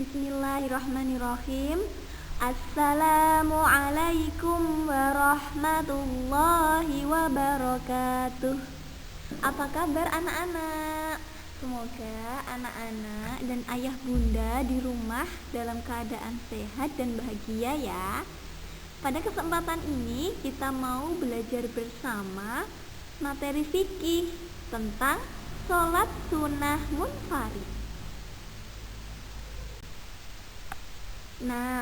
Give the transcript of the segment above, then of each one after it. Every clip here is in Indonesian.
Bismillahirrahmanirrahim. Assalamualaikum warahmatullahi wabarakatuh. Apa kabar anak-anak? Semoga anak-anak dan ayah bunda di rumah dalam keadaan sehat dan bahagia ya. Pada kesempatan ini kita mau belajar bersama materi fikih tentang sholat sunnah munfarid. Nah,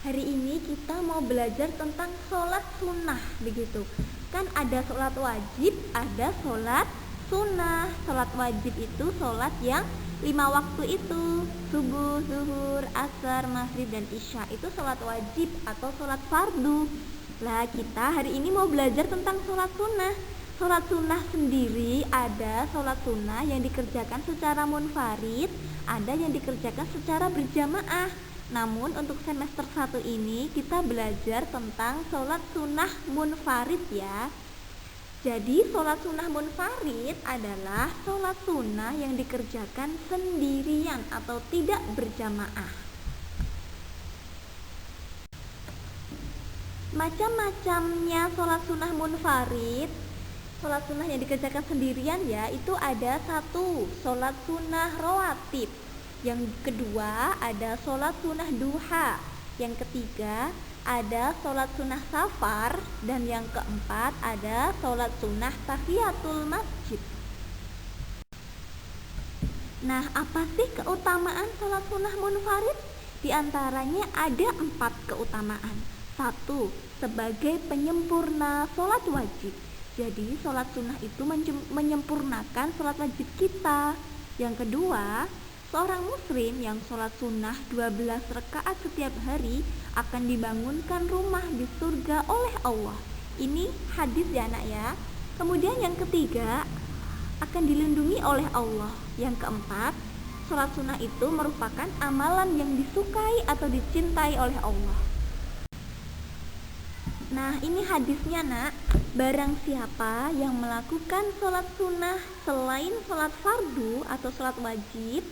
hari ini kita mau belajar tentang sholat sunnah, begitu. Kan ada sholat wajib, ada sholat sunnah. Sholat wajib itu sholat yang 5 waktu itu, subuh, zuhur, asar, maghrib, dan isya. Itu sholat wajib atau sholat fardu. Lah, kita hari ini mau belajar tentang sholat sunnah. Sholat sunnah sendiri ada sholat sunnah yang dikerjakan secara munfarid, ada yang dikerjakan secara berjamaah. Namun untuk semester 1 ini kita belajar tentang sholat sunnah munfarid ya. Jadi sholat sunnah munfarid adalah sholat sunnah yang dikerjakan sendirian atau tidak berjamaah. Macam-macamnya sholat sunnah munfarid, sholat sunnah yang dikerjakan sendirian ya, itu ada 1, sholat sunnah rawatib. Yang kedua ada sholat sunnah duha. Yang ketiga ada sholat sunnah safar. Dan yang keempat ada sholat sunnah tahiyatul masjid. Nah, apa sih keutamaan sholat sunnah munfarid? Di antaranya ada 4 keutamaan. 1. Sebagai penyempurna sholat wajib. Jadi sholat sunnah itu menyempurnakan sholat wajib kita. Yang kedua, seorang muslim yang sholat sunnah 12 rakaat setiap hari akan dibangunkan rumah di surga oleh Allah. Ini hadis ya anak ya. Kemudian yang ketiga, akan dilindungi oleh Allah. Yang keempat, sholat sunnah itu merupakan amalan yang disukai atau dicintai oleh Allah. Nah, ini hadisnya nak. Barang siapa yang melakukan sholat sunnah selain sholat fardu atau sholat wajib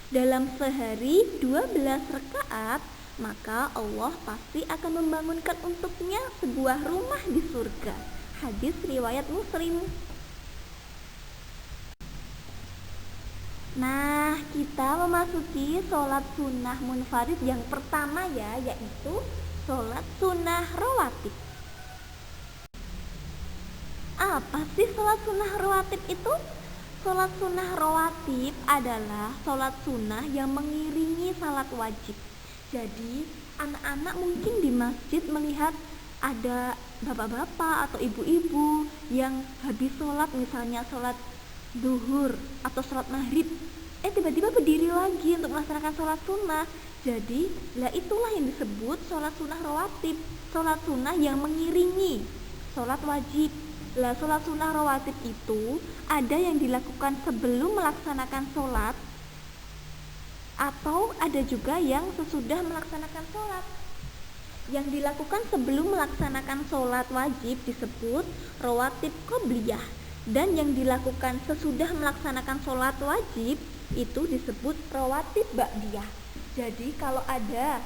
dalam sehari 12 rakaat, maka Allah pasti akan membangunkan untuknya sebuah rumah di surga. Hadis riwayat Muslim. Nah, kita memasuki sholat sunnah munfarid yang pertama ya, yaitu sholat sunnah rawatib. Apa sih sholat sunnah rawatib itu? Sholat sunnah rawatib adalah sholat sunnah yang mengiringi salat wajib. Jadi anak-anak mungkin di masjid melihat ada bapak-bapak atau ibu-ibu yang habis sholat, misalnya sholat zuhur atau sholat maghrib, tiba-tiba berdiri lagi untuk melaksanakan sholat sunnah. Jadi lah itulah yang disebut sholat sunnah rawatib, sholat sunnah yang mengiringi sholat wajib. Lah, sholat sunnah rawatib itu ada yang dilakukan sebelum melaksanakan sholat, atau ada juga yang sesudah melaksanakan sholat. Yang dilakukan sebelum melaksanakan sholat wajib disebut rawatib qobliyah, dan yang dilakukan sesudah melaksanakan sholat wajib itu disebut rawatib ba'diyah. Jadi kalau ada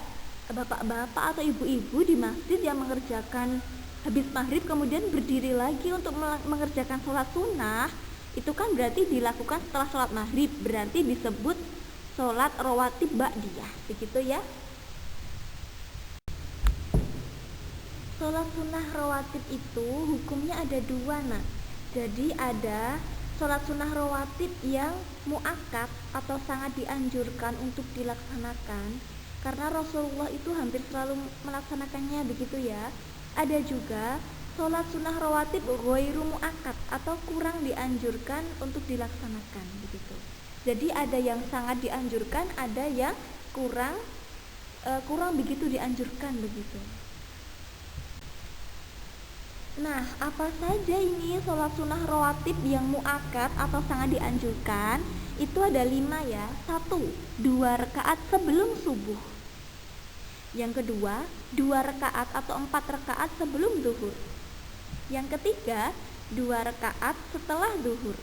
bapak-bapak atau ibu-ibu di masjid yang mengerjakan habis maghrib kemudian berdiri lagi untuk mengerjakan sholat sunnah, itu kan berarti dilakukan setelah sholat maghrib, berarti disebut sholat rawatib ba'diyah, begitu ya. Sholat sunnah rawatib itu hukumnya ada 2 nak. Jadi ada sholat sunnah rawatib yang muakkad atau sangat dianjurkan untuk dilaksanakan, karena Rasulullah itu hampir selalu melaksanakannya, begitu ya. Ada juga sholat sunnah rawatib ghairu muakkad atau kurang dianjurkan untuk dilaksanakan, begitu. Jadi ada yang sangat dianjurkan, ada yang kurang begitu dianjurkan, begitu. Nah, apa saja ini sholat sunnah rawatib yang muakkad atau sangat dianjurkan? Itu ada 5 ya. 1. 2 rakaat sebelum subuh. Yang kedua, 2 rakaat atau 4 rakaat sebelum zuhur. Yang ketiga, 2 rakaat setelah zuhur.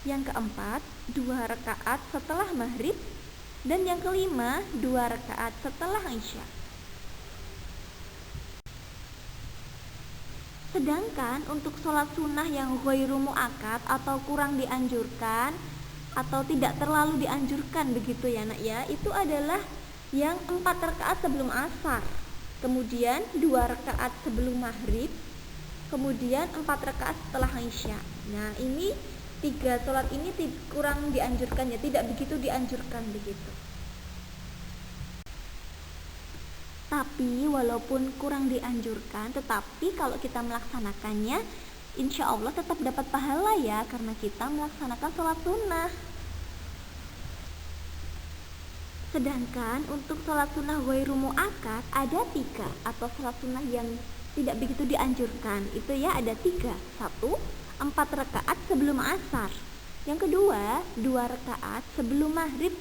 Yang keempat, 2 rakaat setelah maghrib. Dan yang kelima, 2 rakaat setelah Isya. Sedangkan untuk sholat sunnah yang ghairu muakkad atau kurang dianjurkan atau tidak terlalu dianjurkan begitu ya nak ya, itu adalah yang 4 rakaat sebelum asar, kemudian 2 rakaat sebelum maghrib, kemudian 4 rakaat setelah Isya. Nah ini 3 sholat ini kurang dianjurkan ya, tidak begitu dianjurkan begitu. Tapi walaupun kurang dianjurkan, tetapi kalau kita melaksanakannya, insya Allah tetap dapat pahala ya, karena kita melaksanakan sholat sunnah. Sedangkan untuk sholat sunnah ghairu muakkad ada 3, atau sholat sunnah yang tidak begitu dianjurkan. Itu ya ada 3. 1, 4 rakaat sebelum asar. Yang kedua, 2 rakaat sebelum maghrib.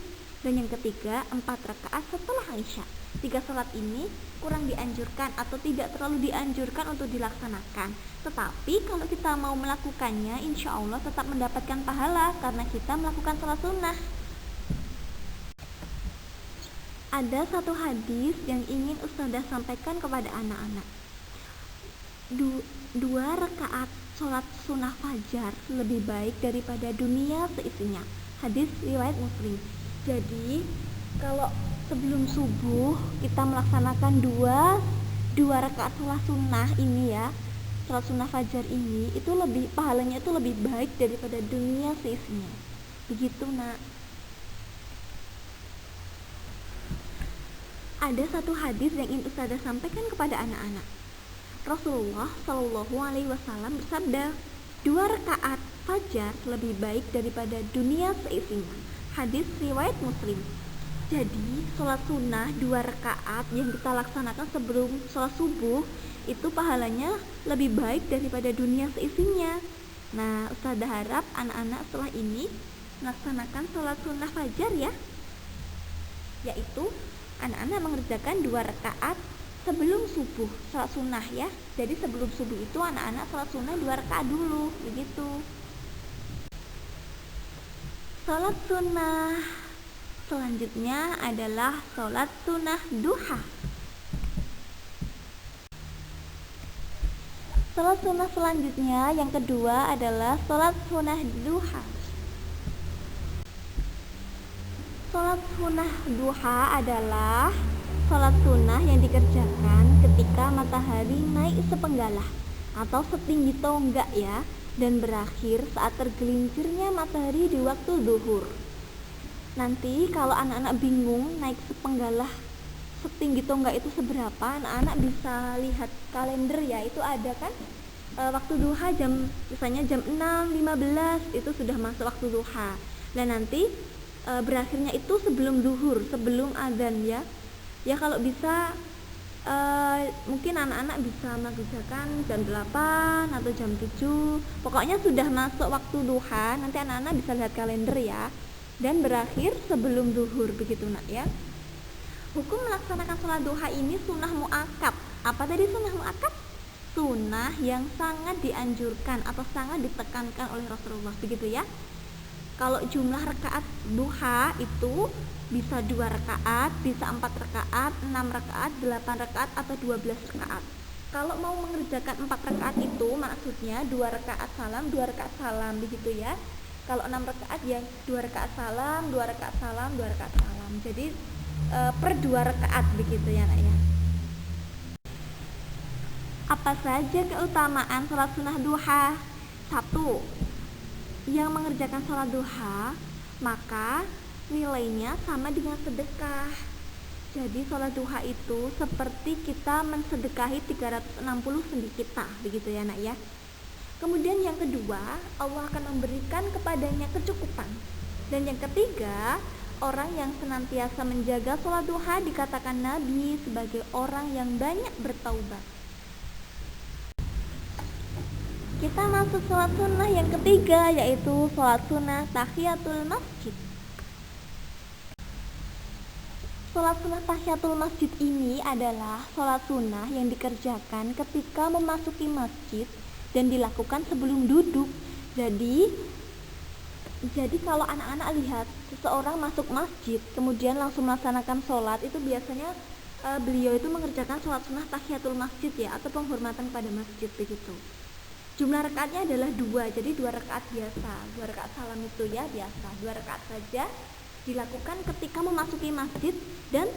Dan yang ketiga, 4 rakaat setelah Isya. 3 sholat ini kurang dianjurkan atau tidak terlalu dianjurkan untuk dilaksanakan. Tetapi kalau kita mau melakukannya, insya Allah tetap mendapatkan pahala karena kita melakukan sholat sunnah. Ada satu hadis yang ingin Ustazah sampaikan kepada anak-anak. 2 rakaat sholat sunnah fajar lebih baik daripada dunia seisinya. Hadis riwayat Muslim. Jadi kalau sebelum subuh kita melaksanakan 2 rakaat sholat sunnah ini ya, sholat sunnah fajar ini, itu lebih pahalanya itu lebih baik daripada dunia seisinya. Begitu nak. Ada satu hadis yang ingin Ustazah sampaikan kepada anak-anak. Rasulullah Shallallahu Alaihi Wasallam bersabda, 2 rakaat fajar lebih baik daripada dunia seisinya. Hadis riwayat Muslim. Jadi sholat sunnah 2 rakaat yang kita laksanakan sebelum sholat subuh itu pahalanya lebih baik daripada dunia seisinya. Nah Ustazah harap anak-anak setelah ini melaksanakan sholat sunnah fajar ya, yaitu anak-anak mengerjakan 2 rakaat sebelum subuh, sholat sunnah ya. Jadi sebelum subuh itu anak-anak sholat sunnah 2 rakaat dulu begitu. Sholat sunnah selanjutnya adalah sholat sunnah duha. Sholat sunnah selanjutnya yang kedua adalah sholat sunnah duha. Sholat sunnah duha adalah sholat sunnah yang dikerjakan ketika matahari naik sepenggalah atau setinggi tonggak ya, dan berakhir saat tergelincirnya matahari di waktu zuhur. Nanti kalau anak-anak bingung naik sepenggalah setinggi tonggak itu seberapa, anak-anak bisa lihat kalender ya, itu ada kan waktu duha jam, misalnya jam 6.15 itu sudah masuk waktu duha. Dan nanti berakhirnya itu sebelum zuhur, sebelum azan ya. Ya kalau bisa mungkin anak-anak bisa mengerjakan jam 8 atau jam 7. Pokoknya sudah masuk waktu duha, nanti anak-anak bisa lihat kalender ya. Dan berakhir sebelum zuhur begitu nak ya. Hukum melaksanakan sholat duha ini sunnah muakkad. Apa tadi sunnah muakkad? Sunnah yang sangat dianjurkan atau sangat ditekankan oleh Rasulullah begitu ya. Kalau jumlah rakaat duha itu bisa 2 rakaat, bisa 4 rakaat, 6 rakaat, 8 rakaat atau 12 rakaat. Kalau mau mengerjakan 4 rakaat itu maksudnya 2 rakaat salam, 2 rakaat salam begitu ya. Kalau 6 rakaat ya 2 rakaat salam, 2 rakaat salam, 2 rakaat salam. Jadi per 2 rakaat begitu ya nak ya. Apa saja keutamaan sholat sunnah duha? 1. Yang mengerjakan sholat duha maka nilainya sama dengan sedekah. Jadi sholat duha itu seperti kita mensedekahi 360 sendi kita begitu ya nak ya. Kemudian yang kedua, Allah akan memberikan kepadanya kecukupan. Dan yang ketiga, orang yang senantiasa menjaga sholat duha dikatakan Nabi sebagai orang yang banyak bertaubat. Kita masuk sholat sunnah yang ketiga, yaitu sholat sunnah tahiyatul masjid. Sholat sunnah tahiyatul masjid ini adalah sholat sunnah yang dikerjakan ketika memasuki masjid dan dilakukan sebelum duduk. Jadi kalau anak-anak lihat seseorang masuk masjid kemudian langsung melaksanakan sholat, itu biasanya beliau itu mengerjakan sholat sunnah tahiyatul masjid ya, atau penghormatan pada masjid begitu. Jumlah rakaatnya adalah 2, jadi 2 rakaat biasa, 2 rakaat salam itu ya biasa, 2 rakaat saja dilakukan ketika memasuki masjid dan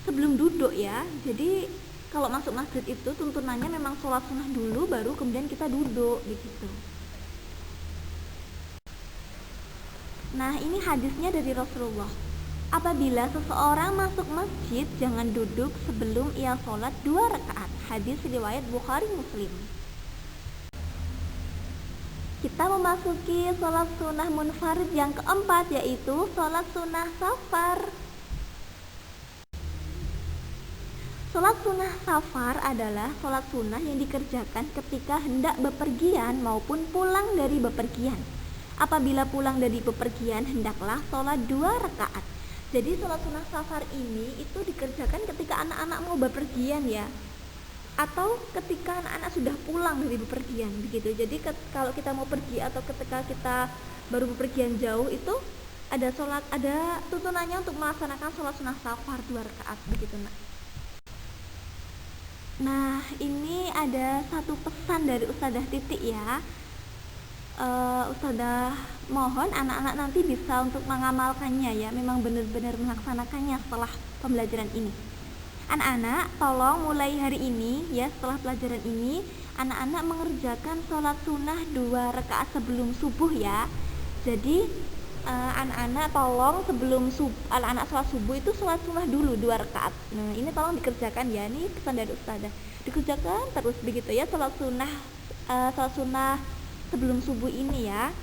sebelum duduk ya. Jadi kalau masuk masjid itu tuntunannya memang sholat sunnah dulu, baru kemudian kita duduk begitu. Nah, ini hadisnya dari Rasulullah. Apabila seseorang masuk masjid, jangan duduk sebelum ia sholat 2 rakaat. Hadis riwayat Bukhari Muslim. Kita memasuki sholat sunnah munfarid yang keempat, yaitu sholat sunnah safar. Sholat sunnah safar adalah sholat sunnah yang dikerjakan ketika hendak bepergian maupun pulang dari bepergian. Apabila pulang dari bepergian, hendaklah sholat 2 rakaat. Jadi sholat sunnah safar ini itu dikerjakan ketika anak-anak mau bepergian ya, atau ketika anak-anak sudah pulang dari bepergian begitu. Jadi kalau kita mau pergi atau ketika kita baru bepergian jauh, itu ada tuntunannya untuk melaksanakan sholat sunnah safar 2 rakaat begitu nak. Nah, ini ada satu pesan dari Ustadzah Titik ya. Ustadzah mohon anak-anak nanti bisa untuk mengamalkannya ya, memang benar-benar melaksanakannya setelah pembelajaran ini. Anak-anak tolong mulai hari ini ya, setelah pelajaran ini anak-anak mengerjakan sholat sunnah 2 rakaat sebelum subuh ya. Jadi anak-anak tolong sebelum anak-anak sholat subuh itu sholat sunnah dulu 2 rakaat. Nah, ini tolong dikerjakan ya, ini pesan dari Ustadzah, dikerjakan terus begitu ya sholat sunnah sebelum subuh ini ya.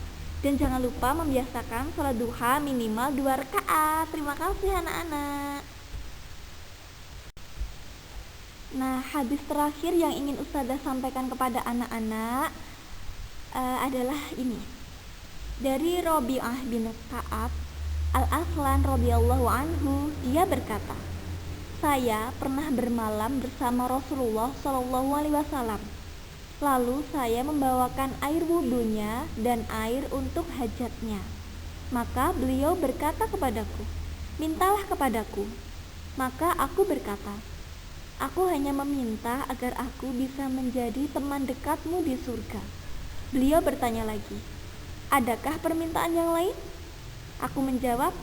Dan jangan lupa membiasakan sholat duha minimal 2 rakaat. Terima kasih anak-anak. Nah, hadis terakhir yang ingin Ustadzah sampaikan kepada anak-anak adalah ini. Dari Rabi'ah bin Ka'ab Al-Aslan radhiyallahu anhu, dia berkata, saya pernah bermalam bersama Rasulullah SAW. Lalu saya membawakan air wudhunya dan air untuk hajatnya. Maka beliau berkata kepadaku, mintalah kepadaku. Maka aku berkata, aku hanya meminta agar aku bisa menjadi teman dekatmu di surga. Beliau bertanya lagi, adakah permintaan yang lain? Aku menjawab,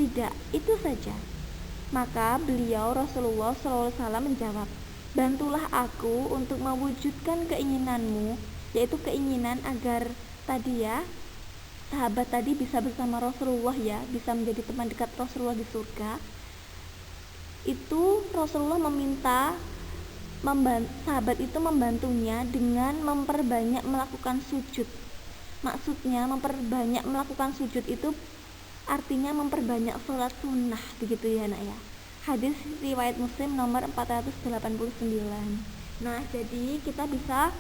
tidak, itu saja. Maka beliau Rasulullah SAW menjawab, bantulah aku untuk mewujudkan keinginanmu, yaitu keinginan agar tadi ya, sahabat tadi bisa bersama Rasulullah ya, bisa menjadi teman dekat Rasulullah di surga. Itu Rasulullah meminta sahabat itu membantunya dengan memperbanyak melakukan sujud. Maksudnya memperbanyak melakukan sujud itu artinya memperbanyak sholat sunnah begitu ya nak ya. Hadis riwayat Muslim nomor 489. Nah, jadi kita bisa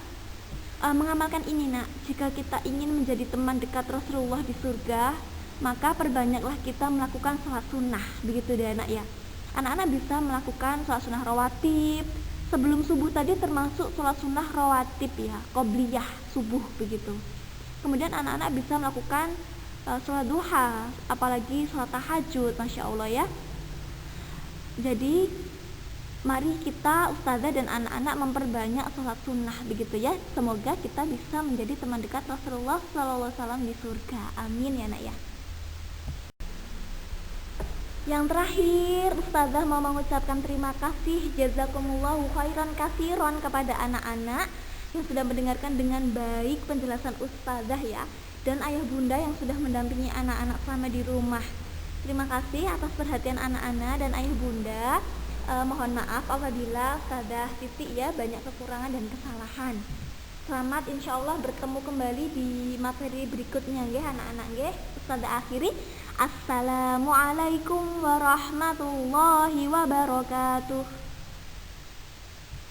mengamalkan ini nak. Jika kita ingin menjadi teman dekat Rasulullah di surga, maka perbanyaklah kita melakukan sholat sunnah begitu deh nak ya. Anak-anak bisa melakukan sholat sunnah rawatib sebelum subuh tadi, termasuk sholat sunnah rawatib ya, qobliyah subuh begitu. Kemudian anak-anak bisa melakukan sholat duha, apalagi sholat tahajud, masya Allah ya. Jadi mari kita ustazah dan anak-anak memperbanyak sholat sunnah begitu ya. Semoga kita bisa menjadi teman dekat Rasulullah SAW di surga. Amin ya nak ya. Yang terakhir, ustazah mau mengucapkan terima kasih jazakumullahu khairan katsiran kepada anak-anak yang sudah mendengarkan dengan baik penjelasan ustazah ya, dan ayah bunda yang sudah mendampingi anak-anak selama di rumah. Terima kasih atas perhatian anak-anak dan ayah bunda. Mohon maaf apabila ustazah Siti ya banyak kekurangan dan kesalahan. Selamat insyaallah bertemu kembali di materi berikutnya nggih anak-anak nggih. Ustazah akhiri, assalamualaikum warahmatullahi wabarakatuh.